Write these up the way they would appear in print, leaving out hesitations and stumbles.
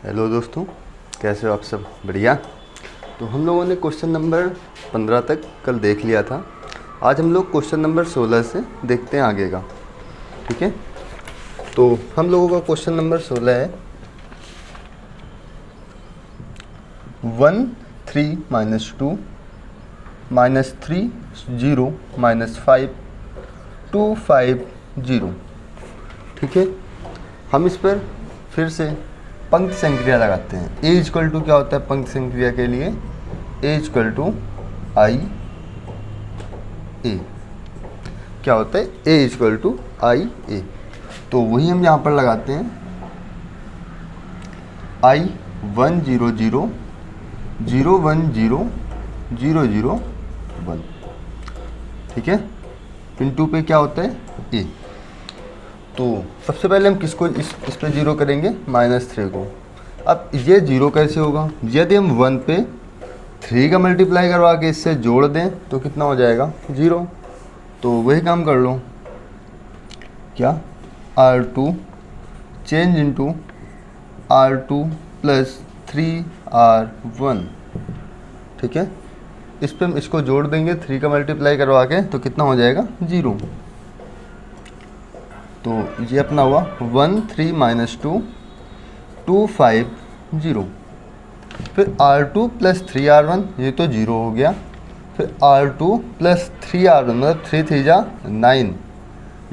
Hello दोस्तों, कैसे हो आप सब? बढ़िया। तो हम लोगों ने क्वेश्चन नंबर 15 तक कल देख लिया था। आज हम लोग क्वेश्चन नंबर 16 से देखते हैं आगे का। ठीक है, तो हम लोगों का क्वेश्चन नंबर 16 है 1 3 - 2 -3 0 -5 2 5 0। ठीक है, हम इस पर फिर से पंक्ति संक्रिया लगाते हैं। ए इक्वल टू क्या होता है पंक्ति संक्रिया के लिए? ए इक्वल टू आई ए। क्या होता है? ए इक्वल टू आई ए। तो वही हम यहाँ पर लगाते हैं। आई 1 0 0 0 1 0 0 0 1। ठीक है, पिंटू पे क्या होता है? ए। तो सबसे पहले हम किसको इस पे जीरो करेंगे? -3 को। अब ये जीरो कैसे होगा? यदि हम 1 पे 3 का मल्टीप्लाई करवा के इससे जोड़ दें तो कितना हो जाएगा? 0। तो वही काम कर लो। क्या? R2 change into R2 plus 3R1। ठीक है, इस पे हम इसको जोड़ देंगे 3 का मल्टीप्लाई करवा के तो कितना हो जाएगा? 0। तो ये अपना हुआ 1 3 - 2 2 5 0। फिर R2 प्लस 3R1, ये तो 0 हो गया। फिर R2 प्लस 3R1 मतलब 3 3 जा 9।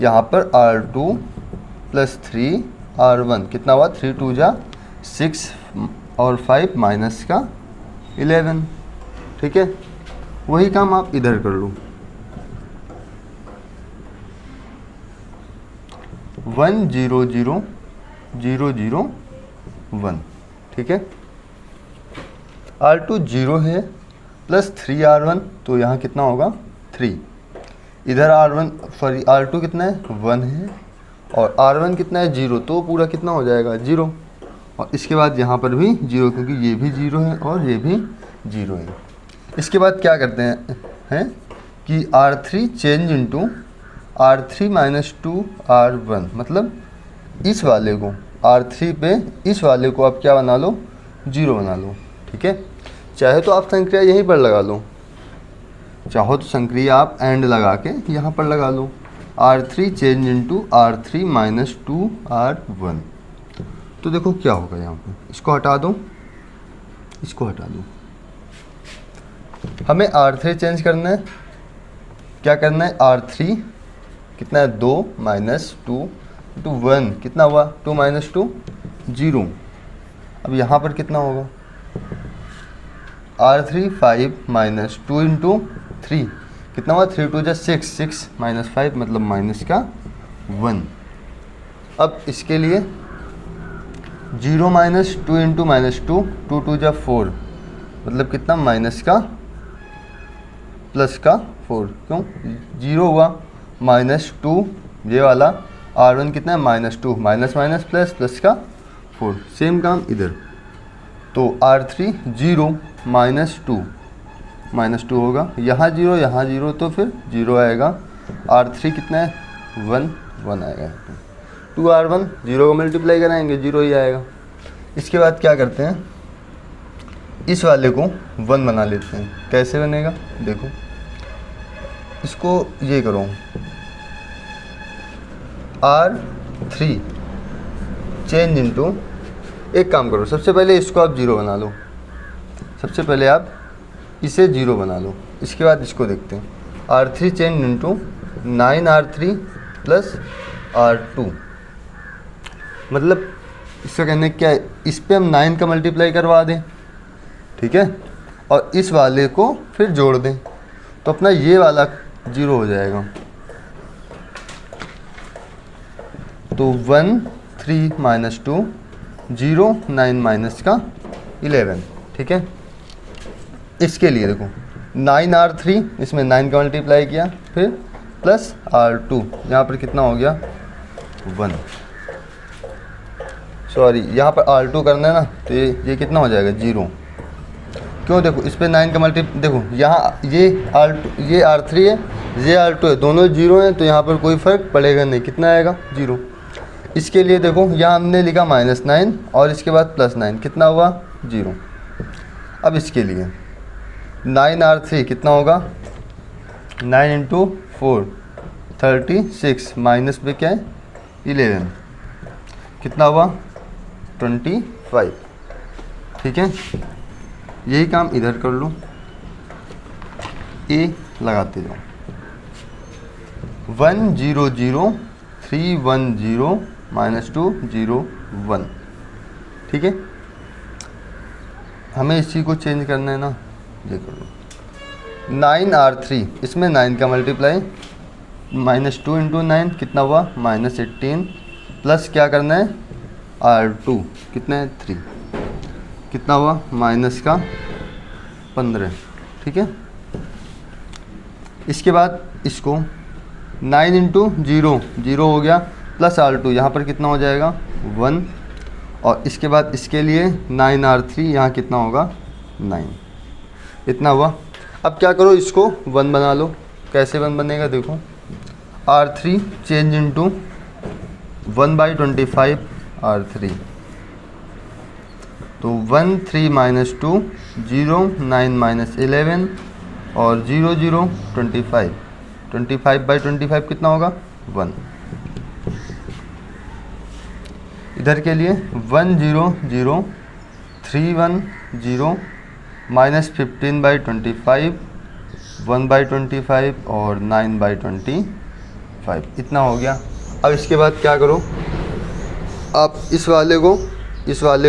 यहाँ पर R2 प्लस 3R1 कितना हुआ? 3 2 जा 6 और 5 माइनस का 11। ठीक है, वही काम आप इधर कर लो। 1 0 0 0 0 1। ठीक है, R2 0 है प्लस 3R1, तो यहाँ कितना होगा? 3। इधर R2 कितना है? 1 है और R1 कितना है? 0। तो पूरा कितना हो जाएगा? 0। और इसके बाद यहाँ पर भी 0, क्योंकि ये भी 0 है और ये भी 0 है। इसके बाद क्या करते हैं कि R3 change into R3 - 2R1, मतलब इस वाले को R3 पे इस वाले को आप क्या बना लो? 0 बना लो। ठीक है, चाहे तो आप संक्रिया यहीं पर लगा लो, चाहो तो संक्रिया आप एंड लगा के यहाँ पर लगा लो। R3 change into R3 - 2R1। तो देखो क्या होगा यहाँ पे। इसको हटा दो, इसको हटा दो। हमें R3 चेंज करना है। क्या करना है? R3 कितना है? 2 - 2 टू 1 कितना हुआ? 2 - 2 0। अब यहाँ पर कितना होगा? R3 5 - 2 इंटू 3 कितना हुआ? 3 2 जा 6 6 - 5 मतलब माइनस का 1। अब इसके लिए 0 - 2 इंटू -2 2 2 जा 4 मतलब कितना? माइनस का प्लस का 4। क्यों? 0 हुआ -2 ये वाला। R1 कितना है? -2 माइनस माइनस प्लस प्लस का 4। सेम काम इधर। तो R3 0 -2 होगा। यहाँ 0 यहाँ 0 तो फिर 0 आएगा। R3 कितना है? 1 1 आएगा। 2R1 0 का मल्टीप्लाई कराएंगे 0 ही आएगा। इसके बाद क्या करते हैं? इस वाले को 1 बना लेते हैं। कैसे बनेगा? देखो, इसको ये करो R3 चेंज इनटू, एक काम करो, सबसे पहले इसको आप 0 बना लो। सबसे पहले आप इसे 0 बना लो, इसके बाद इसको देखते हैं। R3 change into 9R3 plus R2, मतलब इसका कहने क्या है? इस पे हम 9 का मल्टीप्लाई करवा दें। ठीक है, और इस वाले को फिर जोड़ दें तो अपना ये वाला 0 हो जाएगा। तो 1 3 - 2 0 9 माइनस का 11। ठीक है, इसके लिए देखो 9R3 इसमें 9 का मल्टीप्लाई किया फिर प्लस R2 यहाँ पर कितना हो गया? 1। सॉरी, यहाँ पर R2 करना है ना, तो ये कितना हो जाएगा? 0। क्यों? देखो इस पर 9 का मल्टीप्लाई, देखो यहाँ ये R3 है, ये R2 है, दोनों 0 हैं, तो यहाँ पर कोई फ़र्क पड़ेगा नहीं। कितना आएगा? 0। इसके लिए देखो यहाँ हमने लिखा -9 और इसके बाद +9 कितना हुआ 0। अब इसके लिए 9R3 कितना होगा 9 × 4 36 माइनस में क्या है 11 कितना हुआ 25। ठीक है, यही काम इधर कर लो, ए लगाते जाओ 1 0 0 3 1 0 -2 0 1। ठीक है, हमें इसी को चेंज करना है ना, ये कर लो 9R3 इसमें 9 का मल्टीप्लाई -2 × 9 कितना हुआ -18 प्लस क्या करना है R2 कितना है 3 कितना हुआ -15। ठीक है, इसके बाद इसको 9 × 0 0 हो गया प्लस R2 यहाँ पर कितना हो जाएगा 1 और इसके बाद इसके लिए 9R3 यहाँ कितना होगा 9 इतना हुआ। अब क्या करो इसको 1 बना लो। कैसे 1 बनेगा देखो R3 चेंज इनटू 1/25 R3 तो 1 3 -2 0 9 -11 और 0 0 25 25/25 कितना होगा 1। इधर के लिए 1 0 0 3 1 0 -15/25 1/25 और 9/25 इतना हो गया। अब इसके बाद क्या करो आप इस वाले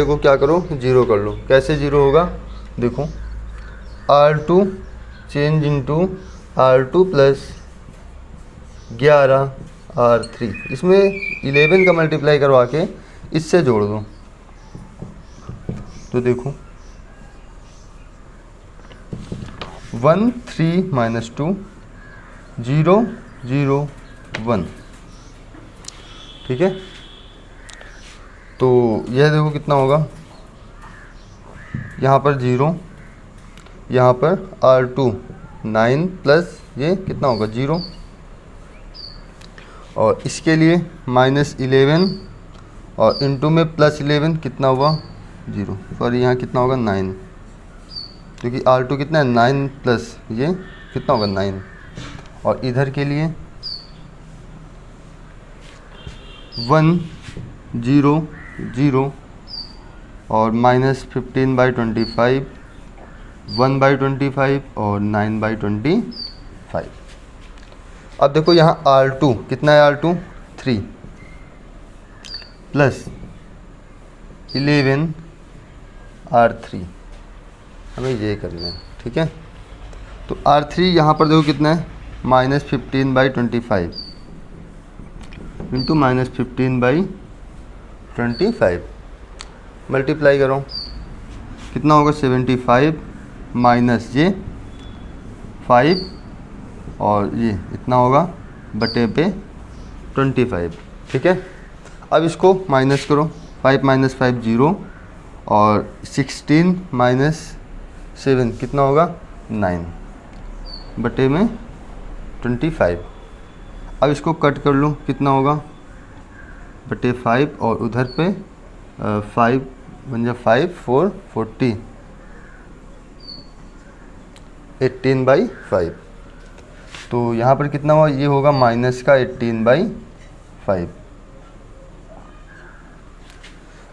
को क्या करो 0 कर लो। कैसे 0 होगा देखो R2 change into R2 plus 11 R3 इसमें 11 का मल्टीप्लाई करवा के इससे जोड़ दो तो देखो 1 3 -2 0 0 1। ठीक है, तो यह देखो कितना होगा यहाँ पर 0 यहाँ पर R2 9 प्लस ये कितना होगा 0 और इसके लिए -11 और इनटू में +11 कितना हुआ 0 और यहाँ कितना होगा 9 क्योंकि R2 कितना है 9 प्लस ये कितना होगा 9 और इधर के लिए 1 0 0 और -15/25 1/25 और 9/25। अब देखो यहाँ R2 कितना है R2 3 प्लस 11 R3 हमें ये करना है। ठीक है, तो R3 यहाँ पर देखो कितना है -15/25 इंटू -15/25 मल्टीप्लाई करो कितना होगा 75 माइनस ये 5 और ये इतना होगा बटे पे 25। ठीक है, अब इसको माइनस करो 5 - 5 0 और 16 - 7 कितना होगा 9 बटे में 25। अब इसको कट कर लो कितना होगा बटे 5 और उधर पे 5 बन जा 5 4 40 18/5। तो यहाँ पर कितना हुआ ये होगा माइनस का 18/5।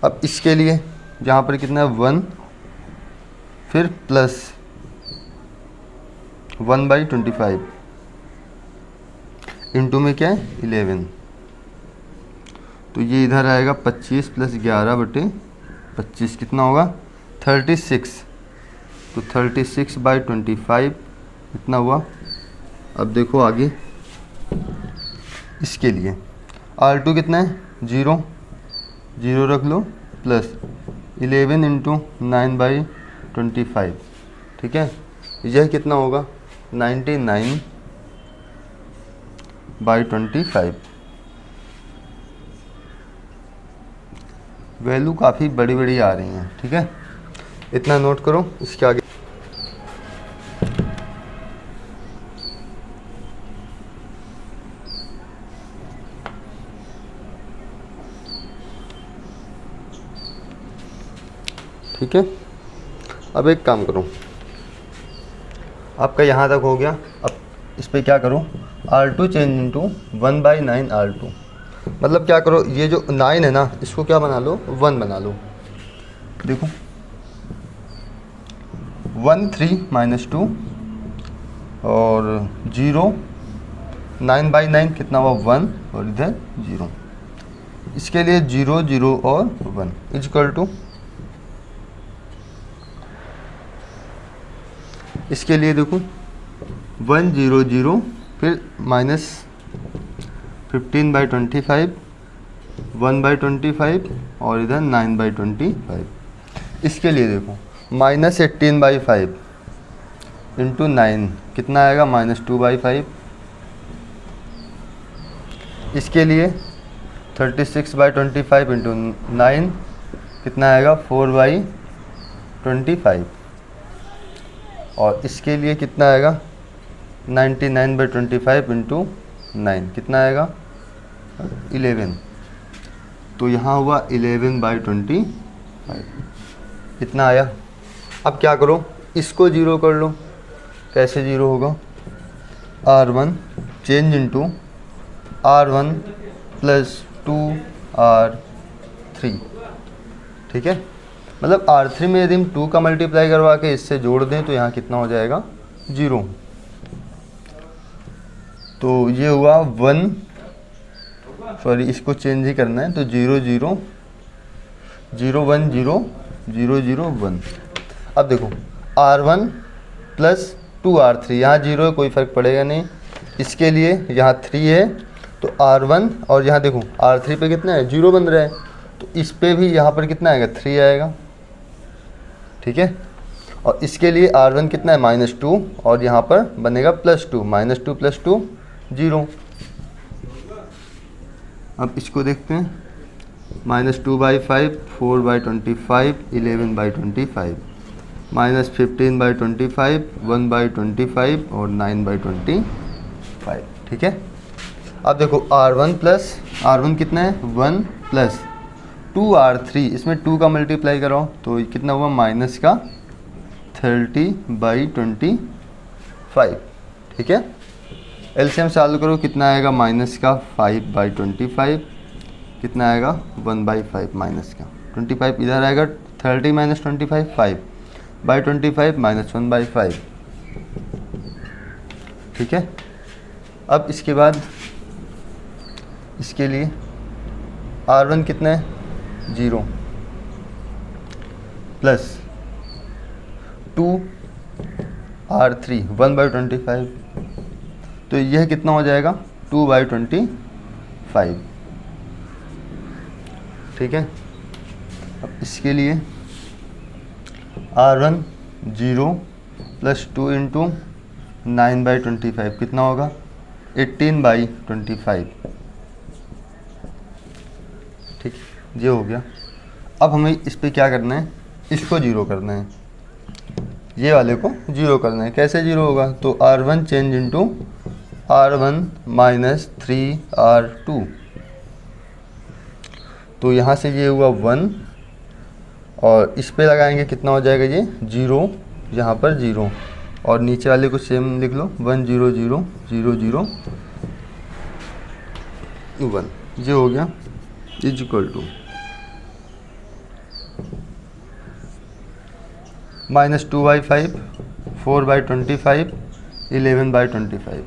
अब इसके लिए यहाँ पर कितना है 1 फिर प्लस 1/25 इंटू में क्या है 11 तो ये इधर आएगा 25 + 11/25 कितना होगा 36 तो 36/25 इतना हुआ। अब देखो आगे इसके लिए R2 कितना है 0 0 रख लो प्लस 11 × 9/25। ठीक है, यह कितना होगा 99/25। वैल्यू काफ़ी बड़ी बड़ी आ रही हैं। ठीक है, इतना नोट करो। इसके आगे ठीक है। अब एक काम करो, आपका यहाँ तक हो गया। अब इस पे क्या करो, R2 चेंज इंटू 1/9 R2। मतलब क्या करो, ये जो 9 है ना, इसको क्या बना लो, 1 बना लो। देखो 1 3 - 2 और 0, 9/9 कितना हुआ 1 और इधर 0। इसके लिए 0 0 और 1 इक्वल टू, इसके लिए देखो 1 0 0 फिर -15/25 1/25 और इधर 9/25। इसके लिए देखो -18/5 इंटू 9 कितना आएगा, -2/5। इसके लिए 36/25 इंटू 9 कितना आएगा, 4/25। और इसके लिए कितना आएगा, 99/25 इंटू 9 कितना आएगा, 11। तो यहाँ हुआ 11/25 इतना आया। अब क्या करो, इसको जीरो कर लो। कैसे जीरो होगा, R1 change into R1 + 2R3। ठीक है, मतलब R3 में यदि हम 2 का मल्टीप्लाई करवा के इससे जोड़ दें तो यहाँ कितना हो जाएगा, 0। तो ये हुआ 1, सॉरी इसको चेंज ही करना है, तो 0 0 0 1 0 0 0 1। अब देखो R1 + 2R3, यहाँ 0 है कोई फ़र्क पड़ेगा नहीं। इसके लिए यहाँ 3 है तो R1, और यहाँ देखो R3 पे कितना है, 0 बन रहा है, तो इस पे भी यहाँ पर कितना आएगा, 3 आएगा। ठीक है, और इसके लिए R1 कितना है, -2 और यहाँ पर बनेगा +2, -2 + 2 0। अब इसको देखते हैं, -2/5 4/25 11/25 -15/25 1/25 और 9/25। ठीक है, अब देखो R1 कितना है, 1 + 2R3, इसमें 2 का मल्टीप्लाई कराओ तो कितना हुआ, -30/25। ठीक है, एलसीएम सॉल्व करो, कितना आएगा, -5/25 कितना आएगा, 1/5 -25 इधर आएगा, 30 - 25 5/25 -1/5। ठीक है, अब इसके बाद इसके लिए R1 कितना है, 0 + 2R3 1/25, तो यह कितना हो जाएगा, 2/25। ठीक है, अब इसके लिए R1 0 + 2 इंटू 9/25 कितना होगा, 18/25। ठीक, ये हो गया। अब हमें इस पे क्या करना है, इसको जीरो करना है, ये वाले को जीरो करना है। कैसे जीरो होगा, तो R1 change into R1 - 3R2। तो यहाँ से ये हुआ 1 और इस पे लगाएंगे कितना हो जाएगा, ये 0, यहाँ पर 0 और नीचे वाले को सेम लिख लो, 1 0 0 0 0 1। ये हो गया, इक्वल टू -2/5 4/25 11/25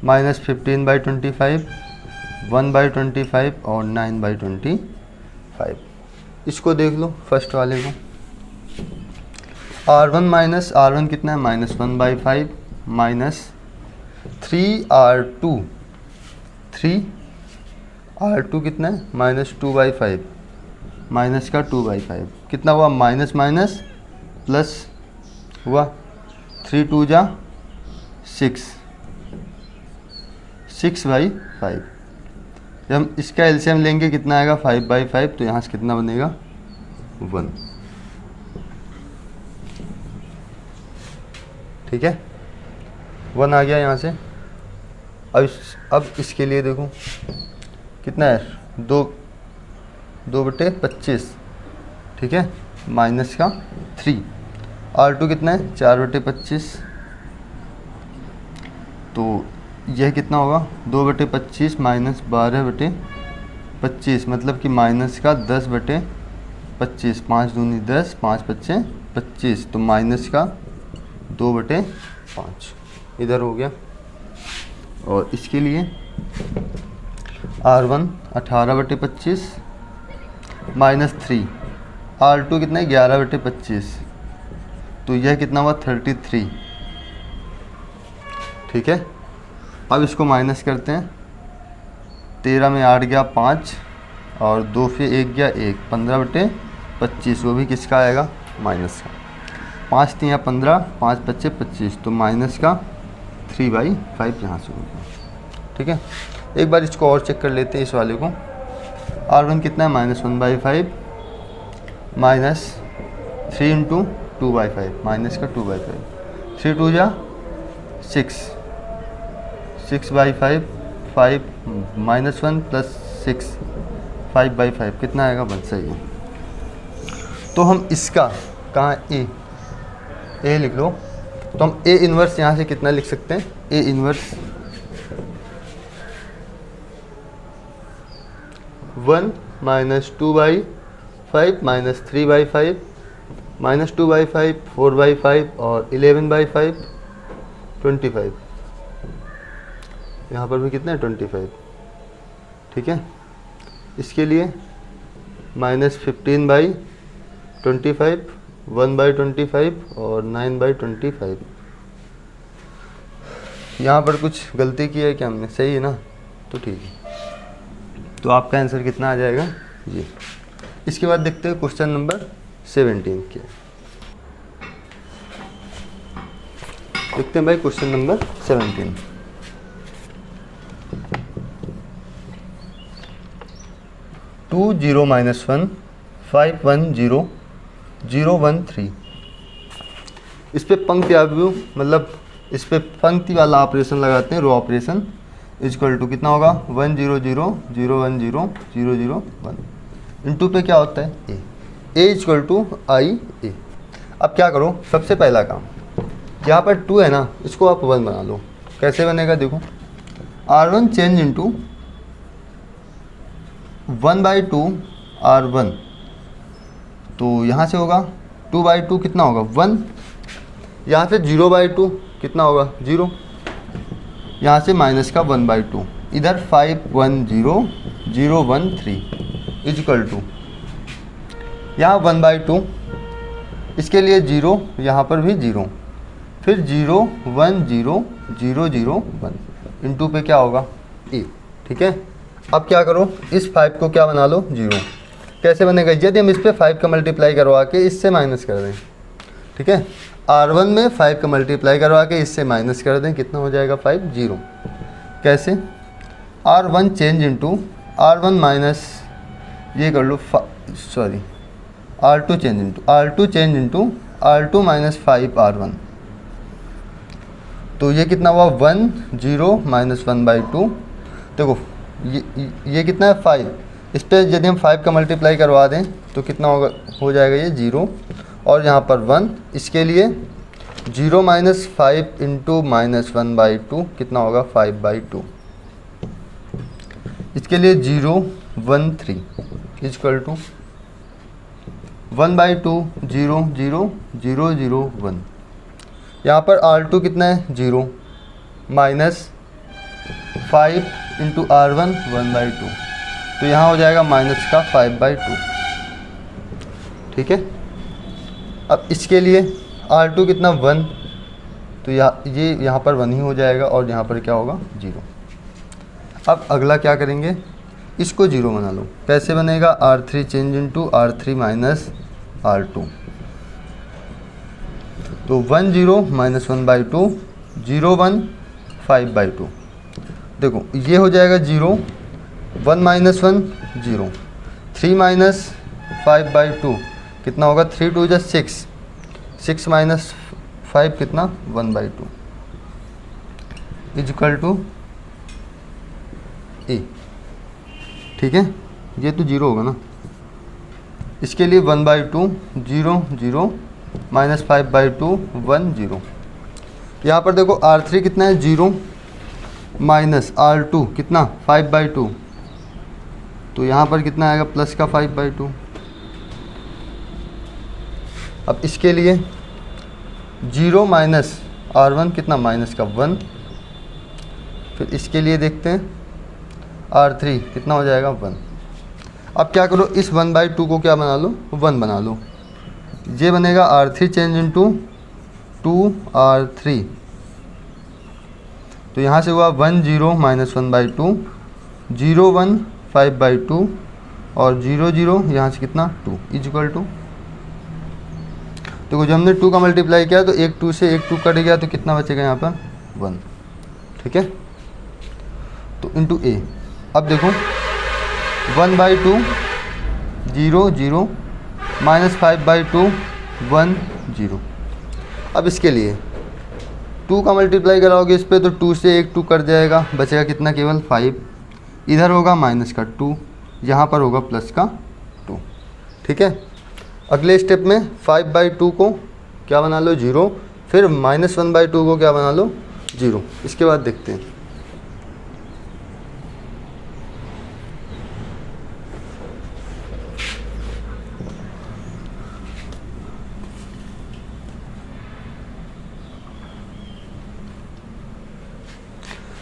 -15/25 1/25 और 9/25। इसको देख लो, फर्स्ट वाले को, R1 कितना है, -1/5 -3R2 3R2 कितना है, -2/5 माइनस का 2/5 कितना हुआ, माइनस माइनस प्लस हुआ, 3 2 जा 6 6/5। जब हम इसका एलसीएम लेंगे कितना आएगा, 5/5, तो यहाँ से कितना बनेगा, 1। ठीक है, 1 आ गया यहाँ से। अब इसके लिए देखो कितना है, 2/25। ठीक है, माइनस का 3। R2 कितना है 4/25, तो यह कितना होगा 2/25 माइनस 12/25, मतलब कि माइनस का 10/25, 5 दूनी 10, 5 पच्चे 25, तो माइनस का 2/5 इधर हो गया। और इसके लिए R1 18/25 माइनस 3, R2 कितना है 11/25, तो यह कितना हुआ 33। ठीक है, अब इसको माइनस करते हैं। 13 में 8 गया 5 और 2 से 1 गया 1, 15/25, वो भी किसका आएगा माइनस का। 5 3 15, 5 पच्चे 25, तो माइनस का 3/5 यहाँ से हो गया। ठीक है, एक बार इसको और चेक कर लेते हैं इस वाले को। R1 कितना है -1/5 माइनस 3 × 2/5, माइनस का 2/5, 3 2 जा 6, 6/5, 5 -1 + 6, 5/5 कितना आएगा 1, सही है। तो हम इसका कहाँ ए लिख लो, तो हम A इन्वर्स यहाँ से कितना लिख सकते हैं, A इन्वर्स 1 - 2/5 - 3/5 -2/5, 4/5 और 11/5, 25। यहाँ पर भी कितना है 25। ठीक है, इसके लिए -15/25, 1/25 और 9/25। यहाँ पर कुछ गलती की है क्या हमने, सही है ना, तो ठीक है। तो आपका आंसर कितना आ जाएगा ये। इसके बाद देखते हैं क्वेश्चन नंबर 17 के। देखते हैं भाई क्वेश्चन नंबर 17। टू 0 - 1 5 1 0 0 1 3। इस पे पंक्ति आव्यूह मतलब इस पे पंक्ति वाला ऑपरेशन लगाते हैं, रो ऑपरेशन, इक्वल टू कितना होगा 1 0 0 0 1 0 0 0 1 इंटू पे क्या होता है ए इक्वल टू आई ए। अब क्या करो, सबसे पहला काम, यहाँ पर 2 है ना, इसको आप 1 बना लो। कैसे बनेगा देखो, R1 चेंज इंटू 1/2 R1, तो यहाँ से होगा 2/2 कितना होगा 1, यहाँ से 0/2 कितना होगा 0, यहाँ से माइनस का 1/2, इधर 5 1 0 0 1 3 इक्वल टू यहाँ 1/2, इसके लिए 0, यहाँ पर भी 0, फिर 0 1 0 0 0 1 इंटू पे क्या होगा ए। ठीक है, अब क्या करो, इस 5 को क्या बना लो 0। कैसे बनेगा, यदि हम इस पे 5 का मल्टीप्लाई करवा के इससे माइनस कर दें, ठीक है, R1 में 5 का मल्टीप्लाई करवा के इससे माइनस कर दें, कितना हो जाएगा 5 0। कैसे, R1 change into R1 minus ये कर लो sorry R2 change into R2 minus 5 R1, तो ये कितना हुआ 1 0 - 1/2। देखो ये कितना है 5, इस पर यदि हम 5 का मल्टीप्लाई करवा दें तो कितना होगा, हो जाएगा ये 0 और यहाँ पर 1, इसके लिए 0 - 5 इंटू -1/2 कितना होगा 5/2, इसके लिए 0 1 3 इक्वल टू 1/2 0 0 0 0 1। यहाँ पर R2 कितना है 0 माइनस 5 इंटू R1 1/2, तो यहाँ हो जाएगा माइनस का 5/2। ठीक है, अब इसके लिए R2 कितना 1, तो यहाँ पर 1 ही हो जाएगा और यहाँ पर क्या होगा 0। अब अगला क्या करेंगे, इसको 0 बना लो। कैसे बनेगा, R3 change into R3 minus R2, तो 1 0 - 1/2 0 1 5/2। देखो ये हो जाएगा 0 1 - 1 0 3 माइनस 5/2 कितना होगा 3 2 जा 6 6 माइनस 5 कितना 1/2 इक्वल टू ए। ठीक है, ये तो 0 होगा ना, इसके लिए 1/2 0 0 माइनस 5/2 1 0। यहाँ पर देखो R3 कितना है 0 माइनस R2 कितना 5/2, तो यहाँ पर कितना आएगा प्लस का 5/2। अब इसके लिए 0 माइनस R1 कितना माइनस का 1। फिर इसके लिए देखते हैं R3 कितना हो जाएगा 1। अब क्या करो, इस 1/2 को क्या बना लो 1 बना लो। ये बनेगा R3 चेंज इंटू 2R3, तो यहाँ से हुआ 1 0 माइनस 1/2 0 1 5/2 और 0 0 यहाँ से कितना 2 इक्वल टू। देखो जब हमने 2 का मल्टीप्लाई किया तो एक 2 से एक 2 कट गया, तो कितना बचेगा यहाँ पर 1। ठीक है, तो इंटू ए। अब देखो 1/2 0 0 माइनस 5/2 1 0। अब इसके लिए 2 का मल्टीप्लाई कराओगे इस पे तो 2 से एक 2 कट जाएगा, बचेगा कितना केवल 5। इधर होगा माइनस का 2, यहाँ पर होगा प्लस का 2। ठीक है, अगले स्टेप में 5/2 को क्या बना लो 0, फिर माइनस 1/2 को क्या बना लो 0। इसके बाद देखते हैं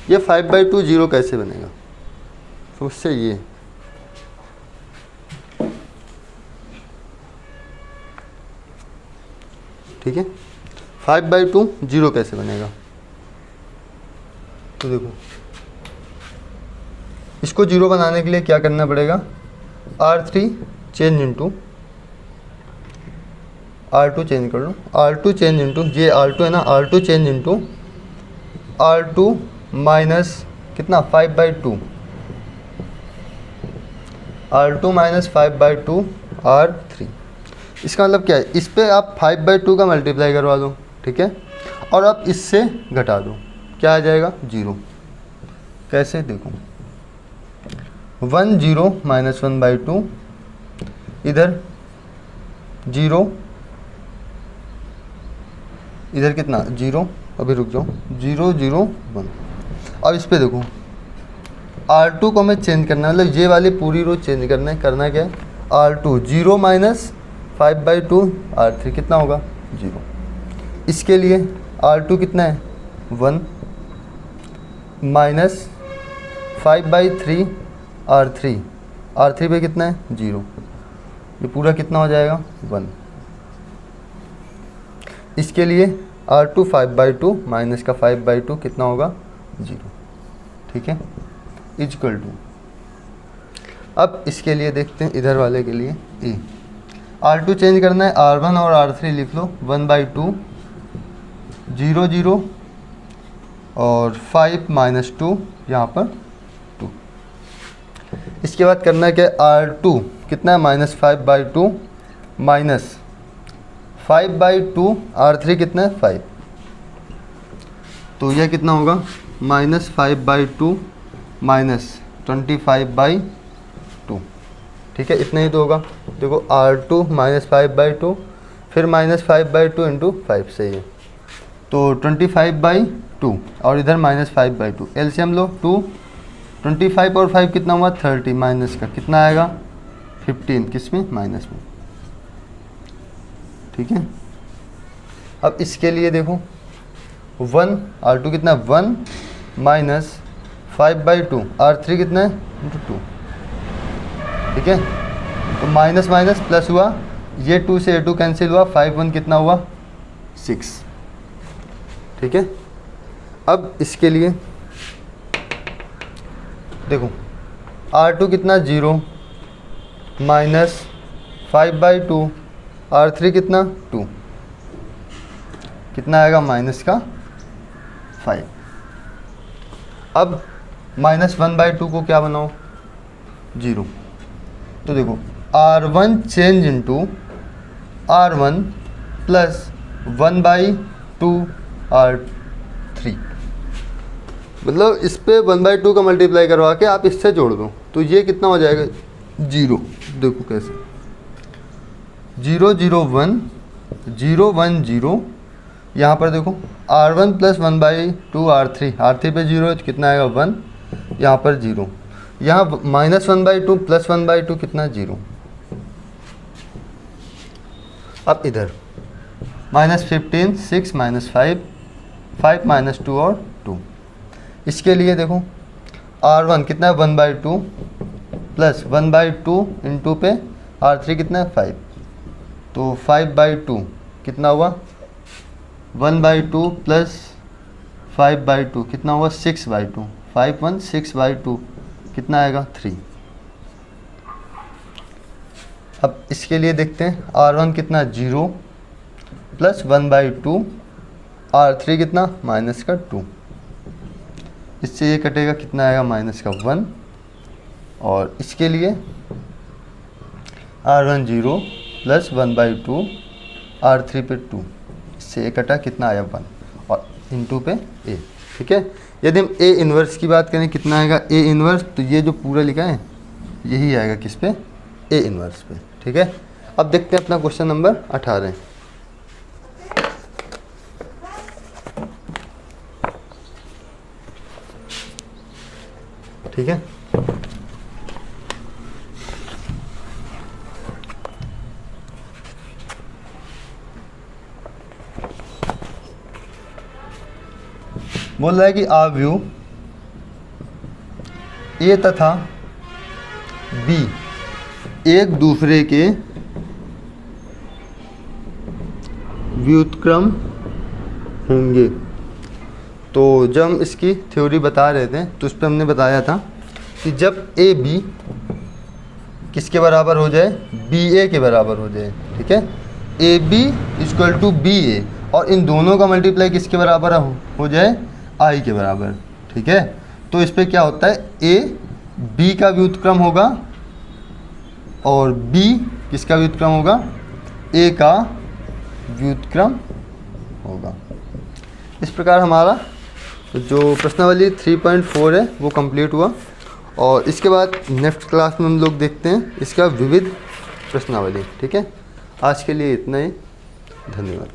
ये 5/2 0 कैसे बनेगा। तो उससे ये ठीक है, 5/2 0 कैसे बनेगा। तो देखो इसको 0 बनाने के लिए क्या करना पड़ेगा, R3 change into R2 change कर लो, R2 चेंज इंटू ये R2 है ना, R2 change into R2 minus कितना 5/2 R2 माइनस 5/2 R3। इसका मतलब क्या है, इस पे आप 5/2 का मल्टीप्लाई करवा दो। ठीक है, और अब इससे घटा दो, क्या आ जाएगा 0। कैसे देखो 1 0 माइनस 1/2, इधर 0 इधर कितना 0, अभी रुक जाओ 0 0 1। अब इस पे देखो R2 को हमें चेंज करना है, मतलब ये वाली पूरी रो चेंज करना है। करना क्या है, R2 0 माइनस 5/2 R3 कितना होगा 0। इसके लिए R2 कितना है 1 माइनस 5/3 R3, R3 पे कितना है 0, ये पूरा कितना हो जाएगा 1। इसके लिए R2 5/2 माइनस का 5/2 कितना होगा 0। ठीक है, इक्वल टू। अब इसके लिए देखते हैं इधर वाले के लिए ए। R2 चेंज करना है, R1 और R3 लिख लो 1/2 0 0 और 5 माइनस 2 यहाँ पर 2। इसके बाद करना है क्या, R2 कितना है माइनस 5/2 माइनस 5/2 R3 कितना है 5, तो यह कितना होगा माइनस 5/2 माइनस 25/2। ठीक है, इतना ही तो होगा। देखो R2 माइनस 5/2 फिर माइनस 5/2 इंटू 5 सही है, तो 25/2 और इधर माइनस 5/2। एलसीएम लो 2, 25 और 5 कितना हुआ 30, माइनस का कितना आएगा 15, किस में माइनस में। ठीक है, अब इसके लिए देखो 1 R2 कितना 1 माइनस 5/2 R3 कितना है इंटू 2। ठीक है, तो माइनस माइनस प्लस हुआ, ये 2 से ये 2 कैंसिल हुआ, 5 1 कितना हुआ 6। ठीक है, अब इसके लिए देखो R2 कितना 0 माइनस 5/2 R3 कितना 2, कितना आएगा माइनस का 5। अब माइनस 1/2 को क्या बनाओ 0, तो देखो R1 change into R1 plus 1/2 R3, मतलब इस पे 1/2 का मल्टीप्लाई करवा के आप इससे जोड़ दो, तो ये कितना हो जाएगा 0। देखो कैसे, 0 0 1 0 1 0, यहाँ पर देखो R1 प्लस 1/2 R3, R3 पे 0 है तो कितना आएगा 1, यहाँ पर 0, यहाँ -1/2 प्लस 1/2 कितना 0। अब इधर -15 6 -5 5 -2 और 2, इसके लिए देखो R1 कितना है 1/2 प्लस 1/2 इंटू पे R3 कितना है 5, तो 5/2 कितना हुआ 1/2 प्लस 5/2 कितना हुआ 6/2, 5 1 6/2 कितना आएगा 3। अब इसके लिए देखते हैं R1 कितना 0 प्लस 1/2, R3 कितना -2, इससे ये कटेगा कितना आएगा -1, और इसके लिए R1 0 प्लस 1/2 R3 पे 2, इससे ये कटा कितना आया 1 और इंटू पे A। ठीक है, यदि हम A इन्वर्स की बात करें कितना आएगा A इन्वर्स, तो ये जो पूरा लिखा है यही आएगा किस पे A इन्वर्स पे। ठीक है, अब देखते हैं अपना क्वेश्चन नंबर 18। ठीक है, बोल रहा है कि आव्यूह A तथा B एक दूसरे के व्युत्क्रम होंगे। तो जब हम इसकी थ्योरी बता रहे थे तो उस पर हमने बताया था कि जब ए बी किसके बराबर हो जाए, बी ए के बराबर हो जाए। ठीक है, A B equal to B A, और इन दोनों का मल्टीप्लाई किसके बराबर हो जाए, आई के बराबर। ठीक है, तो इस पर क्या होता है, ए बी का व्युत्क्रम होगा और बी किसका व्युत्क्रम होगा, ए का व्युत्क्रम होगा। इस प्रकार हमारा जो प्रश्नावली 3.4 है वो कंप्लीट हुआ, और इसके बाद नेक्स्ट क्लास में हम लोग देखते हैं इसका विविध प्रश्नावली। ठीक है, आज के लिए इतना ही, धन्यवाद।